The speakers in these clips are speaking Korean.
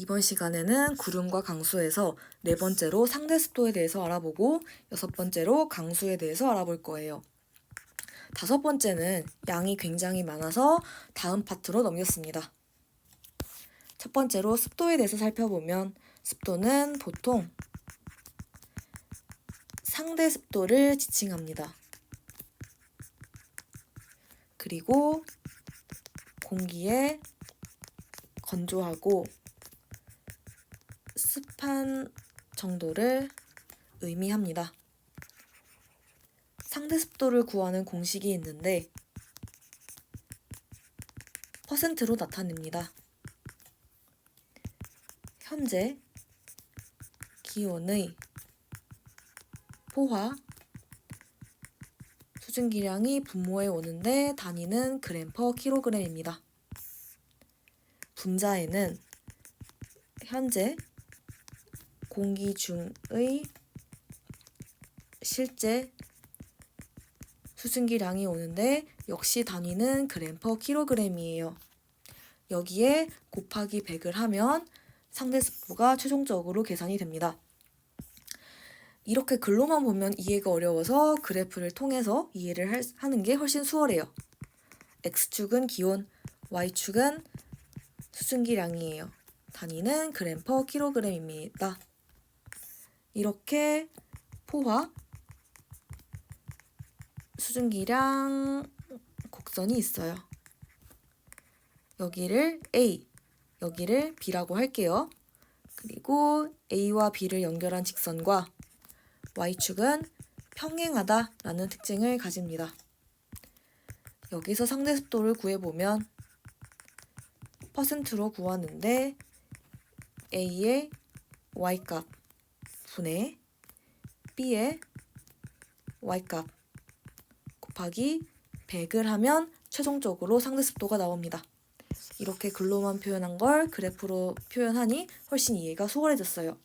이번 시간에는 구름과 강수에서 네 번째로 상대 습도에 대해서 알아보고 여섯 번째로 강수에 대해서 알아볼 거예요. 다섯 번째는 양이 굉장히 많아서 다음 파트로 넘겼습니다. 첫 번째로 습도에 대해서 살펴보면 습도는 보통 상대 습도를 지칭합니다. 그리고 공기의 건조하고 습한 정도를 의미합니다. 상대 습도를 구하는 공식이 있는데 퍼센트로 나타냅니다. 현재 기온의 포화 수증기량이 분모에 오는데 단위는 그램 퍼 킬로그램입니다. 분자에는 현재 공기 중의 실제 수증기량이 오는데 역시 단위는 그램 퍼 킬로그램이에요. 여기에 곱하기 100을 하면 상대 습도가 최종적으로 계산이 됩니다. 이렇게 글로만 보면 이해가 어려워서 그래프를 통해서 이해를 하는 게 훨씬 수월해요. X축은 기온, Y축은 수증기량이에요. 단위는 그램 퍼 킬로그램입니다. 이렇게 포화, 수증기량 곡선이 있어요. 여기를 A, 여기를 B라고 할게요. 그리고 A와 B를 연결한 직선과 Y축은 평행하다라는 특징을 가집니다. 여기서 상대 습도를 구해보면 퍼센트로 구하는데 A의 Y값 분의 B의 Y값 곱하기 100을 하면 최종적으로 상대 습도가 나옵니다. 이렇게 글로만 표현한 걸 그래프로 표현하니 훨씬 이해가 수월해졌어요.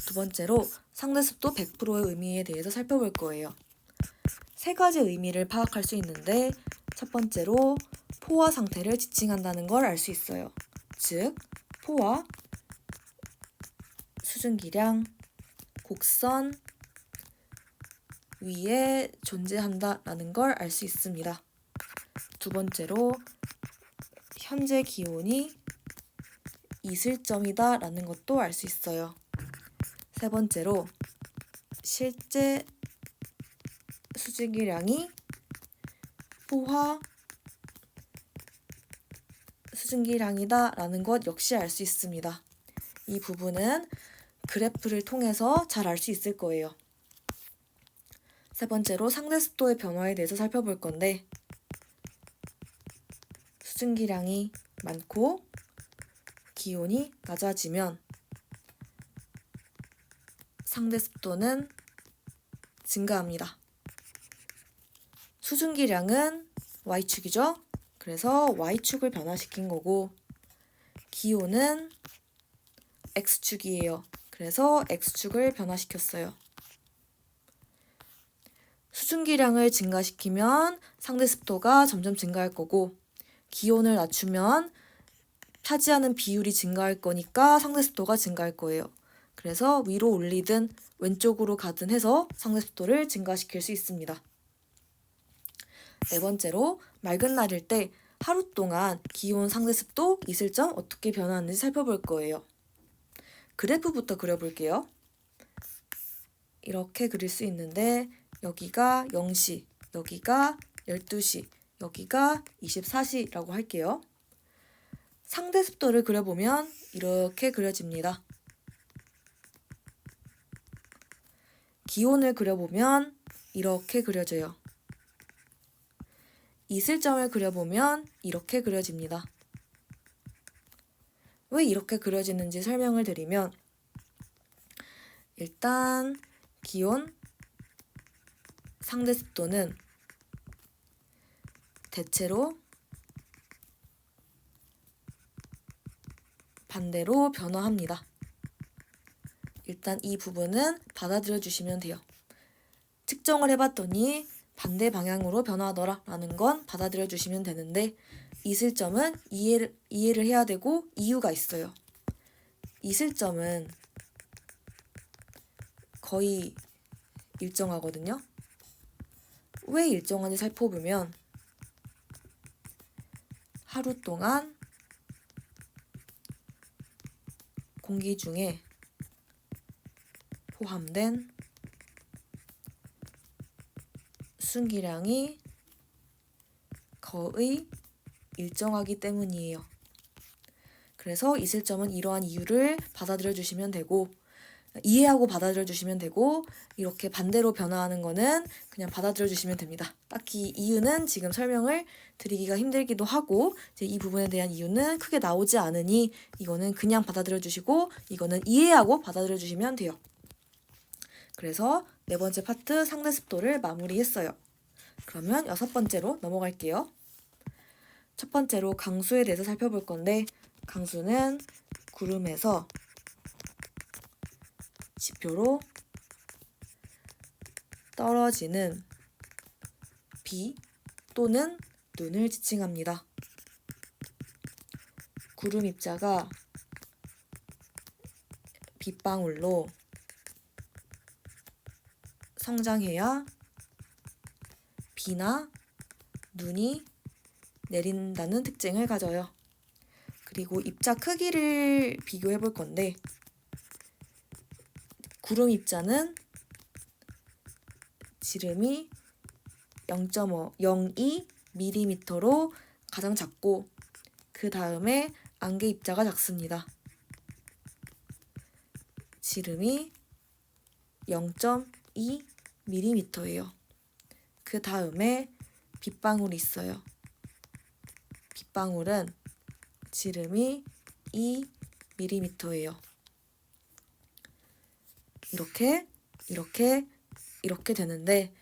두 번째로 상대 습도 100%의 의미에 대해서 살펴볼 거예요. 세 가지 의미를 파악할 수 있는데 첫 번째로 포화 상태를 지칭한다는 걸 알 수 있어요. 즉, 포화, 수증기량, 곡선 위에 존재한다라는 걸 알 수 있습니다. 두 번째로 현재 기온이 이슬점이다라는 것도 알 수 있어요. 세 번째로 실제 수증기량이 포화 수증기량이다라는 것 역시 알 수 있습니다. 이 부분은 그래프를 통해서 잘 알 수 있을 거예요. 세 번째로 상대 습도의 변화에 대해서 살펴볼 건데 수증기량이 많고 기온이 낮아지면 상대 습도는 증가합니다. 수증기량은 Y축이죠? 그래서 Y축을 변화시킨 거고 기온은 X축이에요. 그래서 X축을 변화시켰어요. 수증기량을 증가시키면 상대 습도가 점점 증가할 거고 기온을 낮추면 차지하는 비율이 증가할 거니까 상대 습도가 증가할 거예요. 그래서 위로 올리든 왼쪽으로 가든 해서 상대 습도를 증가시킬 수 있습니다. 네 번째로 맑은 날일 때 하루 동안 기온, 상대 습도, 이슬점 어떻게 변하는지 살펴볼 거예요. 그래프부터 그려볼게요. 이렇게 그릴 수 있는데 여기가 0시, 여기가 12시, 여기가 24시라고 할게요. 상대 습도를 그려보면 이렇게 그려집니다. 기온을 그려보면 이렇게 그려져요. 이슬점을 그려보면 이렇게 그려집니다. 왜 이렇게 그려지는지 설명을 드리면 일단 기온, 상대 습도는 대체로 반대로 변화합니다. 일단 이 부분은 받아들여 주시면 돼요. 측정을 해봤더니 반대 방향으로 변화하더라 라는 건 받아들여 주시면 되는데 이슬점은 이해를 해야 되고 이유가 있어요. 이슬점은 거의 일정하거든요. 왜 일정한지 살펴보면 하루 동안 공기 중에 포함된 순기량이 거의 일정하기 때문이에요. 그래서 이슬점은 이러한 이유를 받아들여 주시면 되고, 이해하고 받아들여 주시면 되고, 이렇게 반대로 변화하는 거는 그냥 받아들여 주시면 됩니다. 딱히 이유는 지금 설명을 드리기가 힘들기도 하고, 이제 이 부분에 대한 이유는 크게 나오지 않으니 이거는 그냥 받아들여 주시고, 이거는 이해하고 받아들여 주시면 돼요. 그래서 네 번째 파트 상대 습도를 마무리했어요. 그러면 여섯 번째로 넘어갈게요. 첫 번째로 강수에 대해서 살펴볼 건데, 강수는 구름에서 지표로 떨어지는 비 또는 눈을 지칭합니다. 구름 입자가 빗방울로 성장해야 비나 눈이 내린다는 특징을 가져요. 그리고 입자 크기를 비교해 볼 건데, 구름 입자는 지름이 0.02mm로 가장 작고, 그 다음에 안개 입자가 작습니다. 지름이 0.2mm예요. 그 다음에 빗방울이 있어요. 빗방울은 지름이 2mm예요. 이렇게 되는데,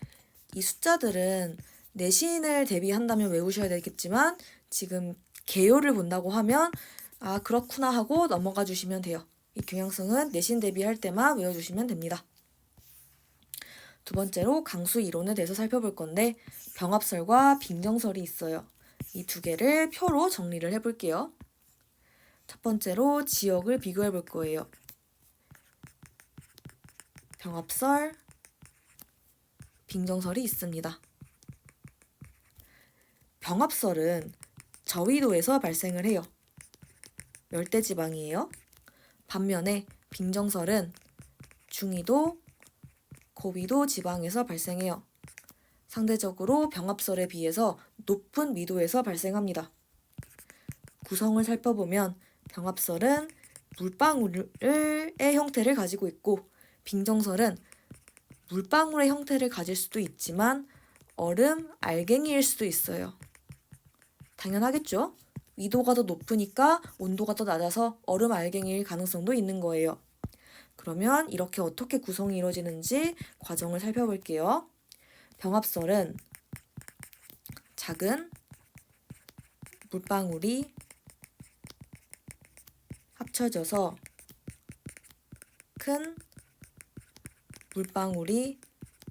이 숫자들은 내신을 대비한다면 외우셔야 되겠지만 지금 개요를 본다고 하면 아 그렇구나 하고 넘어가 주시면 돼요. 이 경향성은 내신 대비할 때만 외워주시면 됩니다. 두 번째로 강수 이론에 대해서 살펴볼 건데, 병합설과 빙정설이 있어요. 이 두 개를 표로 정리를 해볼게요. 첫 번째로 지역을 비교해 볼 거예요. 병합설, 빙정설이 있습니다. 병합설은 저위도에서 발생을 해요. 열대지방이에요. 반면에 빙정설은 중위도, 고위도 지방에서 발생해요. 상대적으로 병합설에 비해서 높은 미도에서 발생합니다. 구성을 살펴보면 병합설은 물방울의 형태를 가지고 있고, 빙정설은 물방울의 형태를 가질 수도 있지만 얼음 알갱이일 수도 있어요. 당연하겠죠? 위도가 더 높으니까 온도가 더 낮아서 얼음 알갱이일 가능성도 있는 거예요. 그러면 이렇게 어떻게 구성이 이루어지는지 과정을 살펴볼게요. 병합설은 작은 물방울이 합쳐져서 큰 물방울이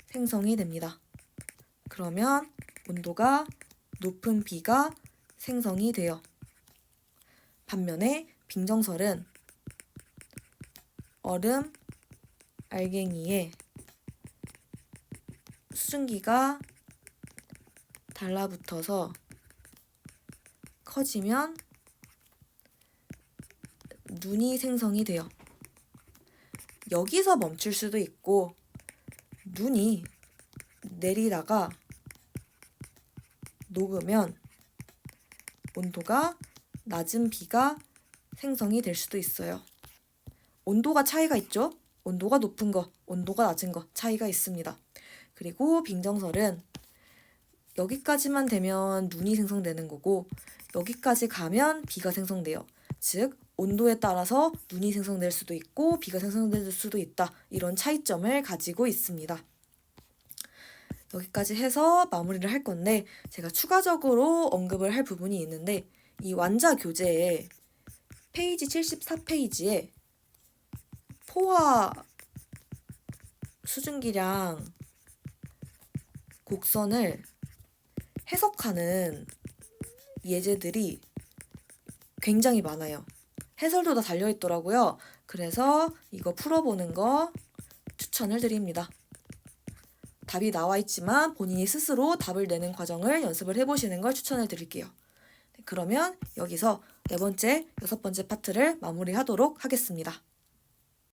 생성이 됩니다. 그러면 온도가 높은 비가 생성이 돼요. 반면에 빙정설은 얼음 알갱이에 수증기가 달라붙어서 커지면 눈이 생성이 돼요. 여기서 멈출 수도 있고, 눈이 내리다가 녹으면 온도가 낮은 비가 생성이 될 수도 있어요. 온도가 차이가 있죠? 온도가 높은 거, 온도가 낮은 거 차이가 있습니다. 그리고 빙정설은 여기까지만 되면 눈이 생성되는 거고, 여기까지 가면 비가 생성돼요. 즉 온도에 따라서 눈이 생성될 수도 있고 비가 생성될 수도 있다. 이런 차이점을 가지고 있습니다. 여기까지 해서 마무리를 할 건데, 제가 추가적으로 언급을 할 부분이 있는데, 이 완자 교재에 페이지 74페이지에 포화 수증기량 곡선을 해석하는 예제들이 굉장히 많아요. 해설도 다 달려있더라고요. 그래서 이거 풀어보는 거 추천을 드립니다. 답이 나와 있지만 본인이 스스로 답을 내는 과정을 연습을 해보시는 걸 추천을 드릴게요. 그러면 여기서 네 번째, 여섯 번째 파트를 마무리하도록 하겠습니다.